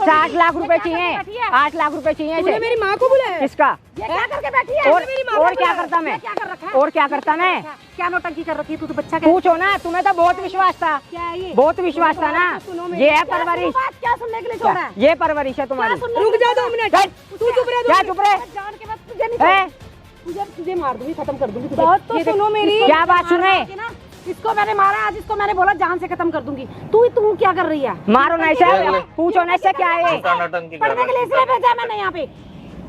S2: 60 लाख रुपए चाहिए। 8 लाख रुपए चाहिए इसे।
S4: मेरी माँ को बुलाया?
S2: किसका?
S4: ये क्या करके बैठी है?
S2: और क्या करता मैं? और क्या करता मैं?
S4: क्या नौटंकी कर रखी है? तू तो बच्चा
S2: पूछो ना, तुम्हें तो बहुत विश्वास था।
S4: क्या है ये?
S2: बहुत विश्वास था ना। ये है परवरिश।
S4: क्या सुनने के लिए छोड़ा है?
S2: ये परवरिश है तुम्हारी।
S4: रुक जा 2 मिनट। तू चुप रह।
S2: क्या चुप रहे?
S4: जान के बाद तुझे नहीं, तुझे मार दूंगी, खत्म कर दूंगी। बात तो सुनो मेरी।
S2: क्या बात सुने?
S4: इसको मैंने मारा आज, इसको मैंने बोला जान से खत्म कर दूंगी। तू क्या कर रही है?
S2: मारो नहीं से, पूछो नहीं से क्या है?
S4: पढ़ने के लिए इसलिए भेजा मैंने यहाँ पे।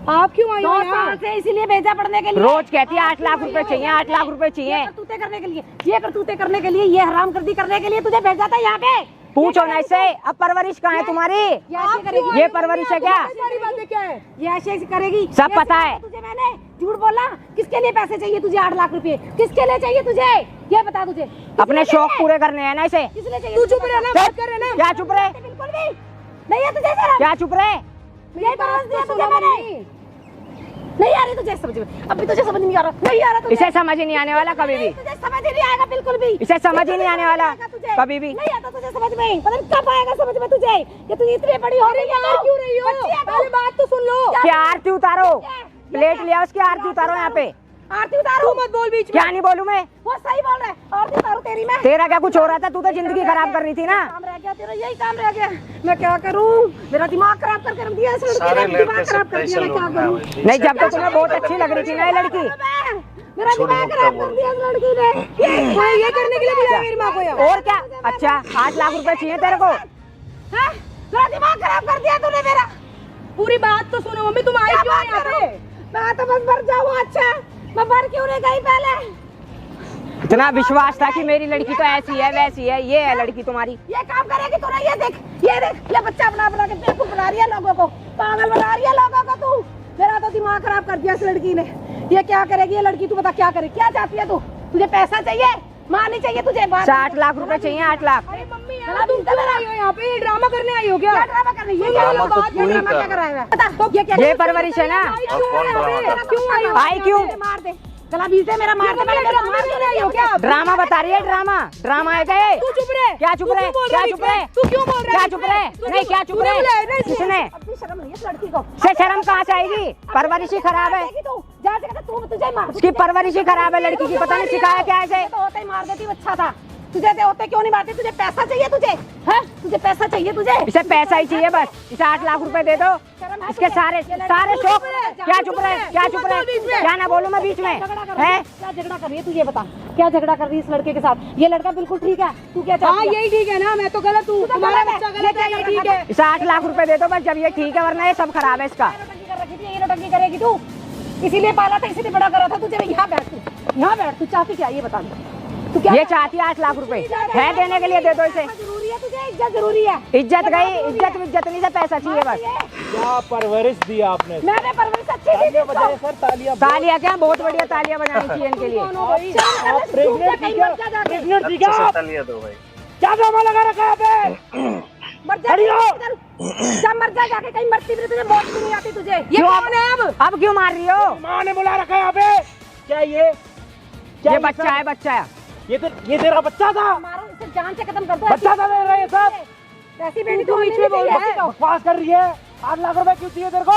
S4: आप क्यों आई हो यहाँ से? इसीलिए भेजा पढ़ने के लिए।
S2: रोज कहती है 8 लाख रुपए चाहिए, 8 लाख रुपए चाहिए।
S4: करतूते करने के लिए, ये करतूते करने के लिए, ये हरामखोरी करने के लिए तुझे भेजा था यहाँ पे।
S2: पूछो नहीं से। अब परवरिश कहाँ है तुम्हारी? ये परवरिश है क्या?
S4: क्या है ये? ऐसे करेगी,
S2: सब पता है
S4: तुझे। मैंने झूठ बोला? किसके लिए पैसे चाहिए तुझे? 8 लाख रुपए किसके लिए चाहिए तुझे? ये बता तुझे।
S2: अपने शौक पूरे करने हैं ना इसे।
S4: किसलिए चाहिए? तू चुप रहना, बात कर रहना।
S2: क्या चुप रहे?
S4: बिल्कुल भी नहीं है तुझे शर्म।
S2: क्या चुप रहे?
S4: यही परवरिश दिया तुझे मैंने। नहीं आ रही तुझे समझ में, अभी तुझे समझ नहीं आ रहा, नहीं आ रहा तुझे।
S2: इसे समझ ही नहीं आने वाला कभी भी,
S4: तुझे समझ ही नहीं आएगा बिल्कुल भी,
S2: इसे समझ ही नहीं आने वाला कभी भी।
S4: नहीं आता तुझे समझ में, पता नहीं कब आएगा समझ में तुझे कि तू इतनी बड़ी हो गई है। क्यों रही हो, पहले बात तो सुन लो।
S2: क्या आरती उतारो, प्लेट लिया उसकी आरती उतारो यहाँ पे।
S4: आरती उतारो, मत बोल बीच में।
S2: क्या नहीं बोलूं मैं,
S4: वो सही बोल रहा है, आरती उतारो तेरी मैं।
S2: तेरा क्या कुछ हो रहा था, तू तो जिंदगी खराब कर रही थी ना।
S4: काम रह गया तेरा, यही काम रह गया, मैं क्या करूं, मेरा दिमाग खराब कर दिया इस लड़की ने, दिमाग खराब कर दिया, मैं क्या करूं।
S2: नहीं जब तो तुम्हें बहुत अच्छी लग रही थी ना ये लड़की,
S4: मेरा दिमाग खराब कर दिया इस लड़की ने, ये करने के लिए बुलाया मेरी माँ को यहाँ।
S2: और क्या। अच्छा 8 लाख रुपए चाहिए तेरे को,
S4: हाँ? मेरा दिमाग खराब कर दिया तूने मेरा। पूरी बात तो सुनो मम्मी, तुम आई क्यों यहाँ पे? मैं तो बस मर जाऊँ। अच्छा मैं मर क्यों नहीं गई पहले?
S2: इतना विश्वास था कि मेरी लड़की तो ऐसी है वैसी है, ये है लड़की तुम्हारी।
S4: ये काम करेगी तू ना, ये देख ये बच्चा बना के बेवकूफ बना रही है लोगों को, पागल बना रही है लोगों को तू। मेरा तो दिमाग खराब कर दिया इस लड़की ने। ये क्या करेगी ये लड़की, तू बता क्या करेगी, क्या चाहती है तू? तुझे पैसा चाहिए, माँ नहीं चाहिए तुझे?
S2: 60 लाख रुपए चाहिए, 8 लाख।
S4: अरे मम्मी यार तुम क्यों आई हो यहाँ पे, ड्रामा करने आई हो क्या? क्या ड्रामा कर रही है? ड्रामा क्या कर रहा है? बता ये क्या,
S2: ये परवरिश है ना।
S4: क्यों आई हो?
S2: आई क्यों?
S4: मार दे, चला बीच दे मेरा, मार दे। मार क्यों नहीं हो क्या?
S2: ड्रामा बता रही है, ड्रामा ड्रामा है क्या ये?
S4: तू चुप रहे।
S2: क्या चुप रहे, क्या चुप रहे,
S4: तू क्यों बोल रहा है?
S2: क्या चुप रहे, नहीं क्या चुप रहे, किसने?
S4: अपनी शर्म नहीं है इस लड़की को।
S2: से शर्म कहाँ से आएगी, परवरिश ही खराब है,
S4: तू जा जा, तू तुझे मार
S2: उसकी परवरिश ही खराब है लड़की की, पता नहीं सिखाया क्या ऐसे।
S4: तो होते ही मार देती, अच्छा था। तुझे होते क्यों नहीं मारती? तुझे पैसा चाहिए, तुझे है, तुझे पैसा चाहिए तुझे।
S2: इसे पैसा ही चाहिए बस, इसे 8 लाख रुपए दे दो, इसके सारे शौक। क्या चुप रहे, क्या चुप रहे, क्या ना बोलूं मैं बीच में, है?
S4: क्या झगड़ा कर रही है तुझे बता, क्या झगड़ा कर रही है इस लड़के के साथ? ये लड़का बिल्कुल ठीक है, तू क्या चाहती है? यही ठीक है ना, मैं तो गलत हूँ, तुम्हारा बच्चा गलत है, ये ठीक है।
S2: इसे 8 लाख रुपए दे दो बस, जब ये ठीक है, वरना ये सब खराब है इसका।
S4: ये नौटंकी करेगी तू, इसीलिए पाला था, इसीलिए बड़ा करा था तुझे। यहाँ बैठ तू, यहाँ बैठ तू, चाहती क्या ये बता दे तू? क्या
S2: ये चाहती है 8 लाख रुपए है देने के लिए, दे दो इसे।
S4: जरूरी है तुझे, इज्जत जरूरी है।
S2: इज्जत गई, इज्जत नहीं से पैसा चाहिए बस।
S3: क्या परवरिश दी आपने,
S4: मैंने परवरिश अच्छी दी थी इसको।
S3: सर तालियां।
S2: तालियां क्या, बहुत बढ़िया तालियां बजानी चाहिए इनके लिए।
S3: आप प्रेग्नेंट थी क्या? प्रेग्नेंट थी क्या?
S5: तालियां दो भाई।
S3: क्या ड्रामा लगा रखा है यहाँ पे?
S4: मर जा, जब मर जा जाके, कहीं मरती भी तुझे मौत भी नहीं आती तुझे। ये कौन है
S2: अब क्यों मार रही हो?
S3: माँ ने बुला रखा है यहाँ पे। क्या ये
S2: बच्चा है, बच्चा है।
S3: ये तेरा बच्चा था?
S4: मारो इसे, जान से खत्म कर दो।
S3: बच्चा था मेरा ये सब?
S4: ऐसी बेटी तू बीच में बोल रहा है,
S3: बकवास कर रही है। 8 लाख रुपए क्यों चाहिए तेरे को?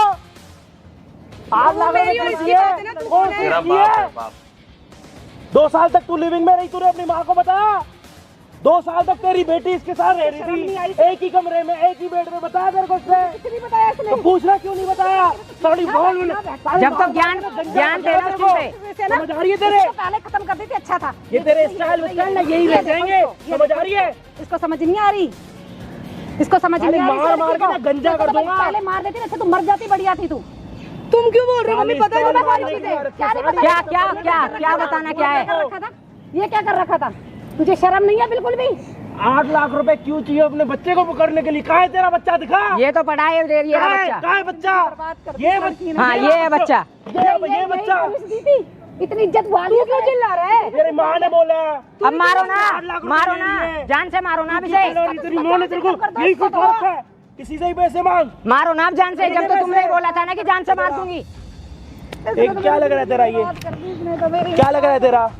S3: 8 लाख रुपए क्यों चाहिए? कौन सी
S5: तेरा
S3: चीज़
S5: बाप
S3: है?
S5: है बाप।
S3: 2 साल तक तू लिविंग में रही, तूने अपनी माँ को बताया? 2 साल तक तेरी बेटी इसके साथ रह रही थी, एक ही कमरे में, एक ही बेड में, बताया तेरे को उसने?
S4: कुछ नहीं बताया इसने।
S3: तो पूछना क्यों नहीं बताया? सारी बोल
S2: जब तक ज्ञान देना उसको।
S3: समझ आ रही है तेरे?
S4: इसको पहले खत्म कर देती, अच्छा था।
S3: ये तेरे स्टाइल ना यही रह जाएंगे, समझ आ रही है?
S4: इसको समझ नहीं आ रही, इसको समझ नहीं आ रही।
S3: मार मार के ना गंजा कर दूंगा।
S4: पहले मार देती ना, तू मर जाती, बढ़िया थी तू। तुम क्यों बोल रहे हो? मम्मी पता है
S2: क्या बताना क्या है?
S4: ये क्या कर रखा था? तुझे शर्म नहीं है बिल्कुल भी?
S3: 8 लाख रुपए क्यों चाहिए अपने बच्चे को पकड़ने के लिए? कहाँ है तेरा बच्चा? दिखा।
S2: ये तो पढ़ा है, ये रहा बच्चा।
S3: कहाँ है बच्चा? ये बच्चा।
S2: हाँ ये है बच्चा।
S3: ये बच्चा।
S4: इतनी इज्जत वाली क्यों चिल्ला रहा है?
S3: तेरी माँ ने बोला।
S2: अब मारो ना, जान से मारो ना इसे।
S3: तेरी माँ ने तेरे को यही सिखा रखा है, किसी से ही पैसे मांग।
S2: मारो ना जान से, जब तो तुमने बोला था ना कि जान से मार दूंगी।
S3: एक क्या लग रहा है तेरा? ये क्या लग रहा है तेरा?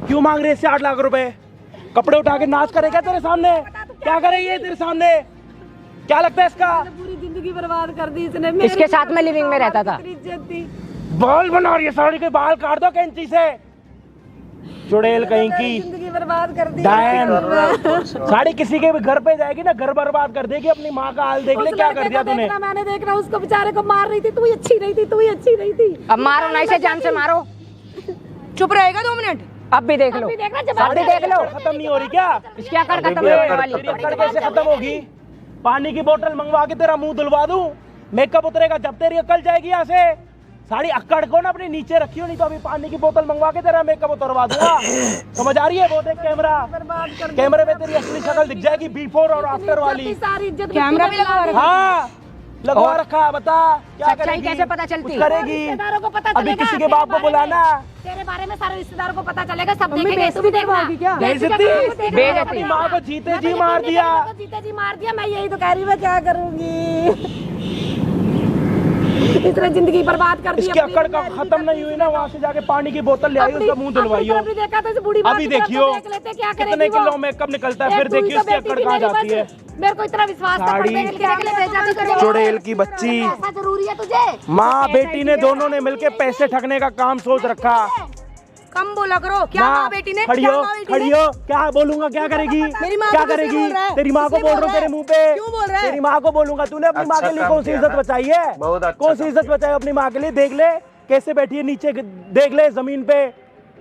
S3: क्यों मांग रही है इससे 8 लाख रुपए? कपड़े उठा के नाच करेगा तेरे सामने? क्या करेगी ये तेरे सामने? क्या लगता है इसका?
S4: पूरी जिंदगी बर्बाद कर दी इसने।
S2: इसके साथ में लिविंग में रहता था।
S4: इज्जत थी।
S3: बाल बना रही है, साड़ी के बाल काट दो कैंची से, चुड़ैल कहीं की।
S4: जिंदगी बर्बाद कर दी।
S3: डायन साड़ी किसी के भी घर पे जाएगी ना, घर बर्बाद कर देगी। अपनी माँ का हाल देख ले, क्या कर दिया तूने।
S4: मैंने देखना, उसको बेचारे को मार रही थी, तू ही अच्छी रही थी, तू ही अच्छी रही थी।
S2: अब मारो ना इसे, जान से मारो।
S4: चुप रहेगा 2 मिनट?
S2: अब भी देख लो, अब भी देख लो।
S3: खत्म नहीं हो रही क्या?
S2: इसकी अकड़ खत्म नहीं होने वाली।
S3: तेरी अकड़ कैसे खत्म होगी? पानी की बोतल मंगवा के तेरा मुंह धुलवा दूं, मेकअप उतरेगा जब तेरी अकल जाएगी यहाँ से। सारी अक्कड़ को ना अपने नीचे रखियो, नहीं तो अभी पानी की बोतल मंगवा के तेरा मेकअप उतरवा दूंगा। समझ आ रही है? वो देख कैमरा, कैमरे में तेरी असली शक्ल दिख जाएगी, बिफोर और आफ्टर वाली।
S4: सारी इज्जत कैमरा भी लगा रखा है।
S3: हाँ लगवा रखा है। बता क्या
S2: सच्चाई
S3: करेगी?
S2: कैसे पता चलती?
S3: कुछ करेगी?
S4: रिश्तेदारों को पता
S3: अभी
S4: चलेगा,
S3: किसी के बाप को बुलाना।
S4: तेरे बारे में सारे रिश्तेदारों को पता चलेगा, सब देखेंगे, तू भी देखना।
S3: बेइज्जती। अपनी माँ को जीते जी मार दिया।
S4: जीते जी मार दिया। मैं यही तो कह रही हूँ, मैं क्या करूँगी? इसने जिंदगी बर्बाद कर दी।
S3: इसकी अकड़ का खत्म नहीं हुई ना, वहाँ से जाके पानी की बोतल ले आई, उसका मुंह धुलवाइयो। अभी देखियो कितने किलो मेकअप निकलता है, फिर देखियो इसकी अकड़ कहाँ जाती है।
S4: मेरे को इतना विश्वास था, पढ़ने के लिए भेजा तुझे।
S3: चुड़ैल की बच्ची,
S4: ऐसा जरूरी है तुझे?
S3: माँ बेटी ने दोनों ने मिलके पैसे ठगने का काम सोच रखा।
S4: कम बोला करो। क्या कहा बेटी ने?
S3: खड़ी हो, खड़ी हो। क्या बोलूंगा, क्या करेगी, क्या करेगी? तेरी माँ को बोल रहा हूँ तेरे मुंह पे,
S4: क्यों बोल रहा है?
S3: तेरी माँ को बोलूंगा। तूने अपनी माँ के लिए कौन सी इज्जत बचाई है? कौन सी इज्जत बचाई अपनी माँ के लिए? देख ले कैसे बैठी है नीचे, देख ले जमीन पे।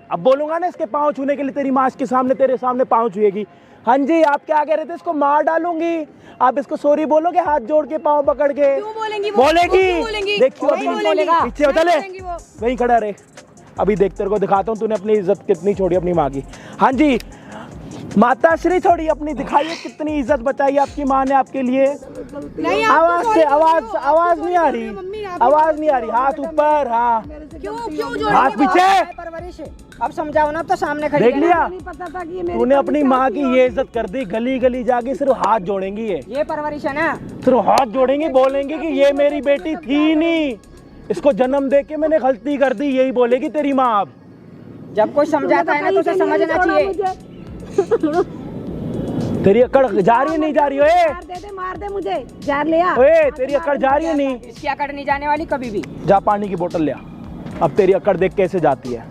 S3: अब बोलूंगा ना इसके पाँव छूने के लिए, तेरी माँ के सामने, तेरे सामने पाँव छुएगी। हाँ जी, आप क्या कह रहे थे? इसको मार डालूंगी। आप इसको सॉरी बोलोगे हाथ जोड़ के, पाँव पकड़ के?
S4: क्यों बोलेंगी वो?
S3: बोलेगी। देखियो अभी पीछे हो, चले वहीं खड़ा रहे। अभी देख तेरे को दिखाता हूँ तूने अपनी इज्जत कितनी छोड़ी अपनी माँ की। हाँ जी, माता श्री छोड़ी अपनी, दिखाइए कितनी इज्जत बचाई आपकी माँ ने आपके लिए। आवाज से आवाज नहीं आ रही, आवाज नहीं आ रही। हाथ ऊपर, हाँ
S4: क्यों
S3: हाथ पीछे।
S2: परवरिश अब समझाओ ना, तो सामने खड़ी
S3: देख लिया
S4: नहीं पता था कि ये मेरी
S3: तूने अपनी माँ की ये इज्जत कर दी। गली गली जाके सिर्फ हाथ जोड़ेंगी,
S2: ये परवरिश है ना।
S3: सिर्फ हाथ जोड़ेंगी, बोलेंगी कि ये मेरी बेटी थी नहीं, इसको जन्म दे के मैंने गलती कर दी, यही बोलेगी तेरी माँ। अब
S2: जब कोई समझाता है ना तो उसे समझना चाहिए।
S3: तेरी अकड़ जा रही है नहीं जा रही?
S4: मार दे मुझे, जार ले आ।
S3: ओए तेरी अकड़ जा रही है नहीं?
S2: इसकी अकड़ नहीं जाने वाली कभी भी।
S3: जा पानी की बोतल ले आ। अब तेरी अकड़ देख कैसे जाती है।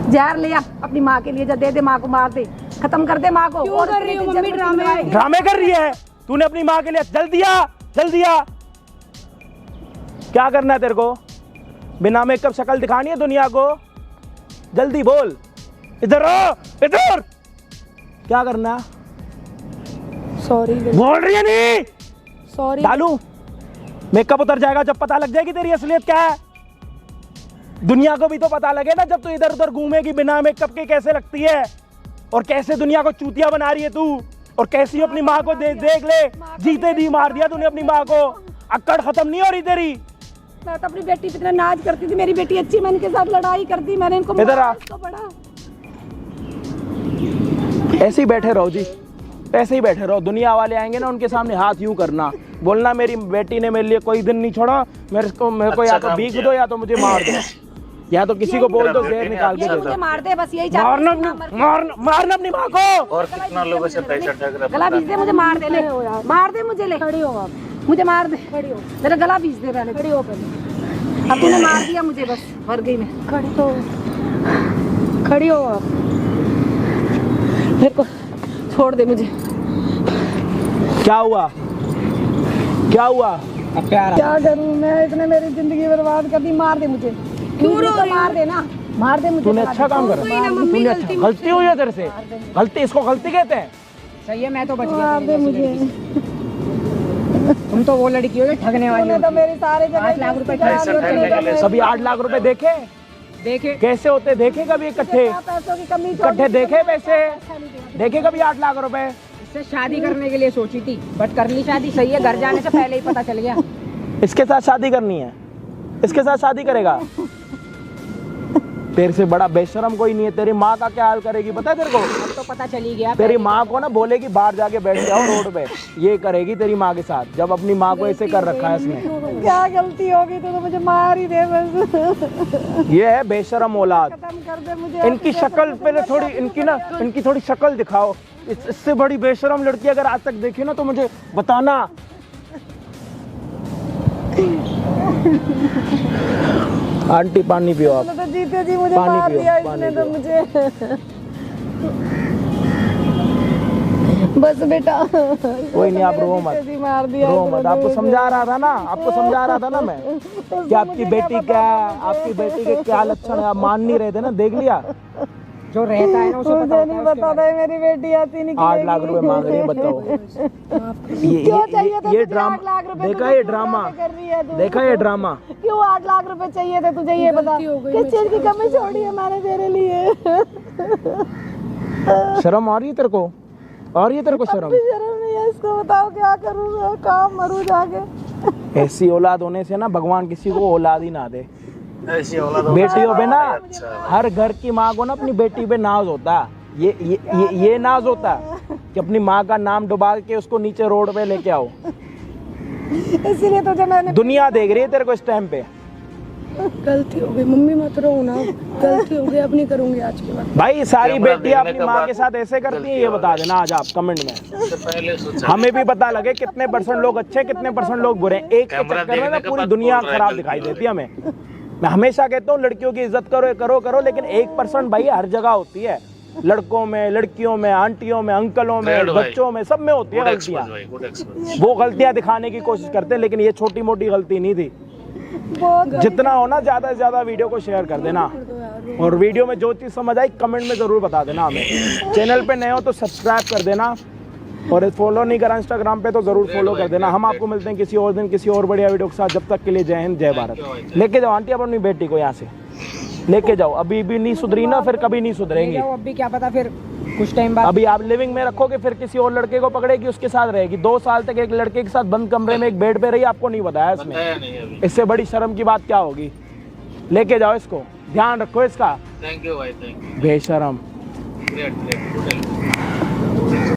S4: जार ले आ अपनी माँ के लिए, जा दे दे माँ को, मार दे, खत्म कर दे माँ को।
S2: क्यों कर रही हो मम्मी ड्रामे?
S3: ड्रामे कर रही है तूने अपनी माँ के लिए। जल दिया। क्या करना है तेरे को? बिना मेकअप शक्ल दिखानी है दुनिया को? जल्दी बोल। इधर आओ, इधर। क्या करना?
S4: सॉरी
S3: बोल रही है नहीं?
S4: सॉरी।
S3: डालू मेकअप उतर जाएगा जब पता लग जाएगी तेरी असलियत क्या है। दुनिया को भी तो पता लगे ना, जब तू इधर उधर घूमेगी बिना मेकअप के कैसे लगती है, और कैसे दुनिया को चूतिया बना रही है तू, और कैसी अपनी माँ को देख ले, जीते दी मार दिया तूने अपनी माँ को। अक्कड़ खत्म नहीं हो रही तेरी।
S4: मैं तो अपनी बेटी पे इतना नाज करती थी, मेरी बेटी अच्छी, मैंने इनके साथ लड़ाई करती, मैंने इनको
S3: इधर आ।
S4: पड़ा।
S3: ऐसे ही बैठे रहो जी, ऐसे ही बैठे रहो। दुनिया वाले आएंगे ना, उनके सामने हाथ यूं करना, बोलना मेरी बेटी ने मेरे लिए कोई दिन नहीं छोड़ा, मेरे को या तो भीख दो या तो मुझे मार दो, या तो किसी को बोल दो जहर निकाल के दे दो।
S4: मुझे मार दे बस, यही
S3: मारना अपनी माँ को।
S5: और कितना लोगों से पैसा ठग रहा है।
S4: गला बीच दे मुझे, मार दे, ले मार दे मुझे, ले खड़ी हो आप, मुझे मार दे, खड़ी हो, मेरा गला बीच दे पहले, खड़ी हो पहले। अब तूने मार दिया मुझे, बस मर गई मैं। खड़ी हो आप, मेरे को छोड़ दे मुझे।
S3: क्या हुआ?
S4: क्या करूं मैं, इसने मेरी जिंदगी बर्बाद कर दी। मार दे मुझे, क्यों रो रही? मार दे ना, मार दे मुझे।
S3: तूने अच्छा काम करा, तूने अच्छा, गलती हुई है तेरे से, गलती, इसको गलती कहते हैं।
S2: सही है, मैं तो बच
S4: मार दे मुझे।
S2: तुम तो वो लड़की हो जो ठगने वाली
S4: तूने तो मेरे सारे जगह
S2: 8 लाख रुपए
S5: पैसा ठगने के लिए
S3: सभी 8 लाख रुपए देखे
S2: देखे
S3: कैसे होते, देखे कभी इकट्ठे?
S4: पैसों की कमी
S3: इकट्ठे देखे पैसे? देखे कभी 8 लाख रुपए?
S2: इससे शादी करने के लिए सोची थी, बट कर ली शादी। सही है, घर जाने से पहले ही पता चल गया।
S3: इसके साथ शादी करनी है, इसके साथ शादी करेगा? तेरे से बड़ा बेशरम कोई नहीं है। तेरी माँ का क्या हाल करेगी पता है तेरे को?
S2: अब तो पता चली गया।
S3: तेरी माँ को ना बोलेगी बाहर जाके बैठ जाओ रोड पे, ये करेगी तेरी माँ के साथ, जब अपनी माँ को ऐसे कर रखा है इसने।
S4: क्या गलती होगी तो मुझे मार ही दे बस।
S3: ये है बेशरम औलाद।
S4: खत्म कर दे मुझे।
S3: इनकी शक्ल पहले थोड़ी, इनकी थोड़ी शक्ल दिखाओ। इससे बड़ी बेशरम लड़की अगर आज तक देखी ना तो मुझे बताना। आंटी पानी पियो आप।
S4: तो जीते जी मुझे
S3: पानी
S4: मार
S3: पियो,
S4: दिया
S3: पानी
S4: इसने तो
S3: पियो।
S4: मुझे। बस बेटा,
S3: कोई नहीं, आप रो मत,
S4: मार दिया,
S3: रो मत। आपको समझा रहा था ना, आपको समझा रहा था ना मैं कि आपकी बेटी क्या, आपकी बेटी के क्या लक्षण है, आप मान नहीं रहे थे ना। देख लिया,
S2: जो रहता है ना उसे
S4: मुझे नहीं पता था मेरी बेटी आती नहीं।
S3: 8 लाख रुपए मांग रही है, बताओ।
S4: क्यों चाहिए था
S3: ये
S4: तुझे
S3: ड्रामा
S4: 8 लाख रुपए?
S3: देखा, ये ड्रामा
S4: कर रही है तू।
S3: देखा, ये ड्रामा।
S4: क्यों 8 लाख रुपए चाहिए थे तुझे, ये बता। किस चीज की कमी छोड़ी है मैंने तेरे लिए?
S3: शर्म आ रही है तेरे को? आ रही है तेरे को शर्म?
S4: शर्म नहीं है, इसको बताओ क्या करूँ मैं, काम मरूँ जाके।
S3: ऐसी औलाद होने से ना भगवान किसी को औलाद ही ना दे।
S5: ऐसी औलाद
S3: बेटियों पे ना, हर घर की माँ को ना अपनी बेटी पे नाज होता। ये नाज होता कि अपनी माँ का नाम डुबा के उसको नीचे रोड पे लेके आओ।
S4: इसीलिए तुझे मैंने
S3: दुनिया देख रही है तेरे को इस टाइम पे।
S4: गलती हो गई मम्मी, मत रो ना, गलती हो गई, अब नहीं करूंगी आज के बाद।
S3: भाई सारी
S5: कैमरा
S3: बेटियां
S5: देखने
S3: अपनी
S5: के
S3: माँ
S5: बाद-
S3: के साथ ऐसे करती हैं, ये बता देना आज आप कमेंट में।
S5: इससे पहले सोचा
S3: हमें भी पता लगे कितने परसेंट लोग अच्छे कितने परसेंट लोग बुरे हैं। एक के
S5: कैमरा
S3: चक्कर में ना
S5: देखने के
S3: पूरी
S5: बाद
S3: दुनिया
S5: बोल रहा है
S3: खराब
S5: गलती
S3: दिखाई
S5: हो रही
S3: देती है हमें। मैं हमेशा कहता हूँ लड़कियों की इज्जत करो करो करो, लेकिन 1% भाई हर जगह होती है, लड़कों में, लड़कियों में, आंटियों में, अंकलों में,
S5: Great भाई।
S3: बच्चों में, सब में होती है
S5: गुड
S3: गलतियां।
S5: एक्सपर्ट भाई, गुड एक्सपर्ट।
S3: वो गलतियां दिखाने की कोशिश करते हैं, लेकिन ये छोटी मोटी गलती नहीं थी। जितना हो ना ज्यादा से ज्यादा वीडियो को शेयर कर देना, और वीडियो में जो चीज समझ आई कमेंट में जरूर बता देना हमें। चैनल पे नए हो तो सब्सक्राइब कर देना, और फॉलो नहीं करा इंस्टाग्राम पे तो जरूर फॉलो कर देना। हम आपको मिलते हैं किसी और दिन किसी और बढ़िया वीडियो के साथ। जब तक के लिए जय हिंद जय भारत। लेके जाओ आंटी अपनी बेटी को यहाँ से लेके जाओ, अभी भी नहीं सुधरी ना फिर कभी नहीं सुधरेंगी।
S2: अब भी क्या पता फिर कुछ टाइम बाद
S3: अभी आप लिविंग में रखोगे फिर किसी और लड़के को पकड़ेगी, उसके साथ रहेगी। 2 साल तक एक लड़के के साथ बंद कमरे में एक बेड पे रही, आपको नहीं बताया इसने।
S5: बताया नहीं अभी।
S3: इससे बड़ी शर्म की बात क्या होगी। लेके जाओ इसको, ध्यान रखो इसका,
S5: थैंक यू भाई, थैंक यू।
S3: बेशरम।
S5: Great great, good.